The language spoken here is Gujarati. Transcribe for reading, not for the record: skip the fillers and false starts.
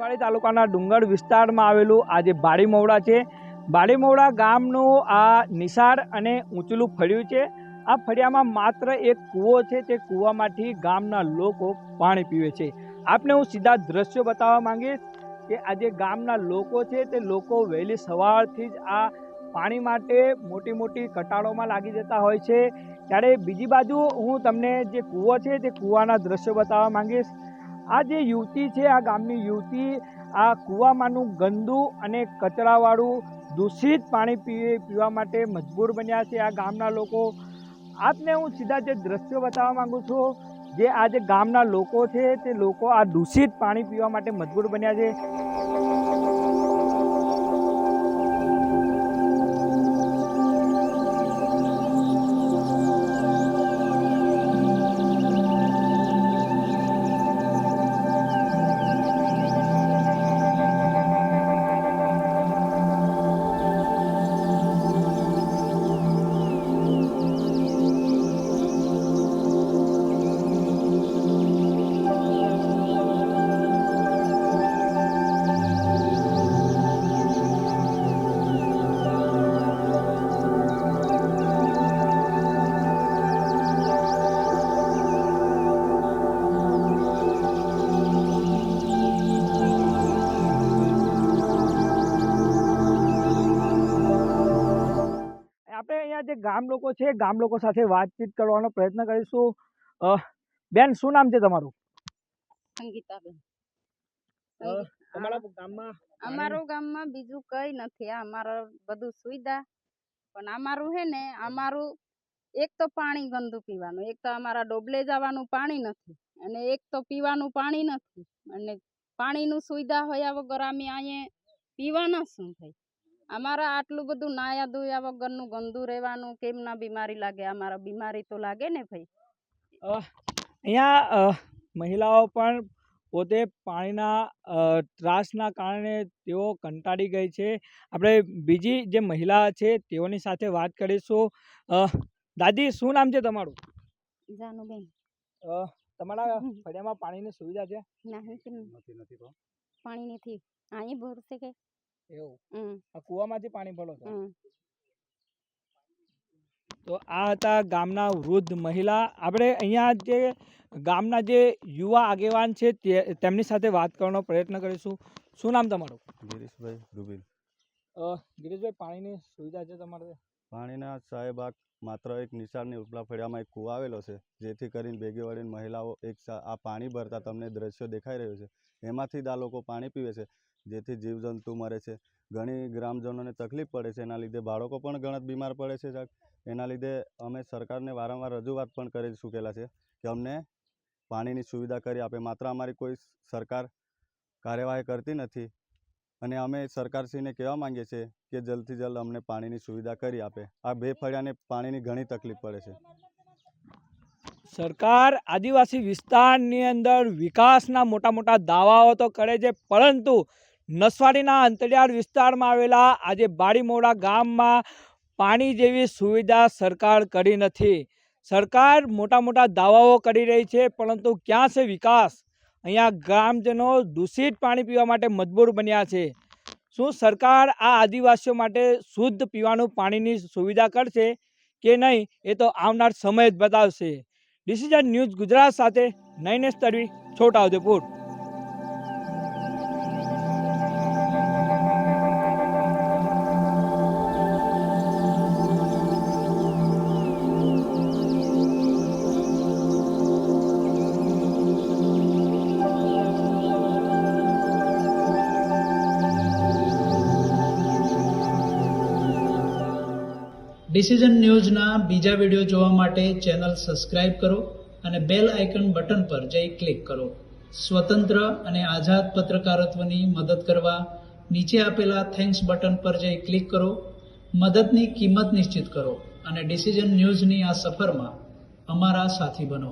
નસવાડી તાલુકાના ડુંગર વિસ્તારમાં આવેલું આ જે બાળીમોવડા છે, બાળીમોવડા ગામનું આ નિસાર અને ઊંચલું ફળિયું છે. આ ફળિયામાં માત્ર એક કૂવો છે, તે કૂવામાંથી ગામના લોકો પાણી પીવે છે. આપને હું સીધા દ્રશ્યો બતાવવા માંગીશ કે આ જે ગામના લોકો છે તે લોકો વહેલી સવારથી જ આ પાણી માટે મોટી મોટી કતારોમાં લાગી જતા હોય છે. ત્યારે બીજી બાજુ હું તમને જે કૂવો છે તે કૂવાના દ્રશ્યો બતાવવા માંગીશ. આ જે યુવતી છે, આ ગામની યુવતી આ કૂવામાંનું ગંદુ અને કચરાવાળું દૂષિત પાણી પીવા માટે મજબૂર બન્યા છે આ ગામના લોકો. આપને હું સીધા જે દ્રશ્યો બતાવવા માંગુ છું, જે આ જે ગામના લોકો છે તે લોકો આ દૂષિત પાણી પીવા માટે મજબૂર બન્યા છે. આપણે અહીંયા જે ગામ લોકો છે, ગામ લોકો સાથે વાતચીત કરવાનો પ્રયત્ન કરીશું. બેન, શું નામ છે તમારું? સંગીતાબેન. તમારા ગામમાં? અમારું ગામમાં બીજું કઈ નથી. અમારું બધું સુવિધા, પણ અમારું હે ને, અમારું એક તો પાણી ગંદુ પીવાનું, એક તો અમારા ડોબલે જવાનું પાણી નથી, અને એક તો પીવાનું પાણી નથી. અને પાણીનું સુવિધા હોયા વગર અમે અહીંયા પીવાના શું થાય? અમારા આટલું બધું નાયા ધોયા વગરનું ગંદુ રહેવાનું, કેમ ના બીમારી લાગે? અમારા બીમારી તો લાગે ને ભાઈ. અહીંયા મહિલાઓ પણ પોતે પાણીના ત્રાસના કારણે તેઓ કંટાળી ગઈ છે. આપણે બીજી જે મહિલા છે તેઓની સાથે વાત કરીશું. દાદી, શું નામ છે તમારું? જાનુબેન. તમારા ફળિયામાં પાણીની સુવિધા છે? નથી. પાણી નથી. અહીં ભરશે કે એવું? આ કૂવામાંથી પાણી ભરો છો? તો આ હતા ગામના વૃદ્ધ મહિલા. આપણે અહીંયા જે ગામના જે યુવા આગેવાન છે તેમની સાથે વાત કરવાનો પ્રયત્ન કરીશું. શું નામ તમારું? ગિરીશભાઈ રૂબીલ. ગિરીશભાઈ, પાણીની સુવિધા છે તમારે? પાણીના સાહેબ આ માત્ર એક નિશાળની ઉપલા ફળિયામાં એક કૂવો આવેલો છે, જેથી કરીને ભેગી વળીને મહિલાઓ આ પાણી ભરતા તમને દ્રશ્યો દેખાઈ રહ્યું છે. એમાંથી જ આ લોકો પાણી પીવે છે, જેથી જીવજંતુ મરે છે. ઘણી ગ્રામજનોને તકલીફ પડે છે. એના લીધે બાળકો પણ ઘણા બીમાર પડે છે. એના લીધે અમે સરકારને વારંવાર રજૂઆત પણ કરી ચૂકેલા છે કે અમને પાણીની સુવિધા કરી આપે. માત્ર અમારી કોઈ સરકાર કાર્યવાહી કરતી નથી, અને અમે સરકારશ્રીને કહેવા માંગીએ છીએ કે જલ્દથી જલ્દ અમને પાણીની સુવિધા કરી આપે. આ બે ફળિયાને પાણીની ઘણી તકલીફ પડે છે. સરકાર આદિવાસી વિસ્તારની અંદર વિકાસના મોટા મોટા દાવાઓ તો કરે છે, પરંતુ નસવાડીના અંતરિયાળ વિસ્તારમાં આવેલા આજે બાળીમોવડા ગામમાં પાણી જેવી સુવિધા સરકાર કરી નથી. સરકાર મોટા મોટા દાવાઓ કરી રહી છે, પરંતુ ક્યાં છે વિકાસ? અહીંયા ગ્રામજનો દૂષિત પાણી પીવા માટે મજબૂર બન્યા છે. શું સરકાર આ આદિવાસીઓ માટે શુદ્ધ પીવાનું પાણીની સુવિધા કરશે કે નહીં, એ તો આવનાર સમય જ બતાવશે. ડિસિઝન ન્યૂઝ ગુજરાત સાથે નૈનેશ તડવી, છોટાઉદેપુર. ડિસિઝન ન્યૂઝના બીજા વિડીયો જોવા માટે ચેનલ સબસ્ક્રાઇબ કરો અને બેલ આઇકન બટન પર જઈ ક્લિક કરો. સ્વતંત્ર અને આઝાદ પત્રકારત્વની મદદ કરવા નીચે આપેલા થેન્ક્સ બટન પર જઈ ક્લિક કરો. મદદની કિંમત નિશ્ચિત કરો અને ડિસિઝન ન્યૂઝની આ સફરમાં અમારા સાથી બનો.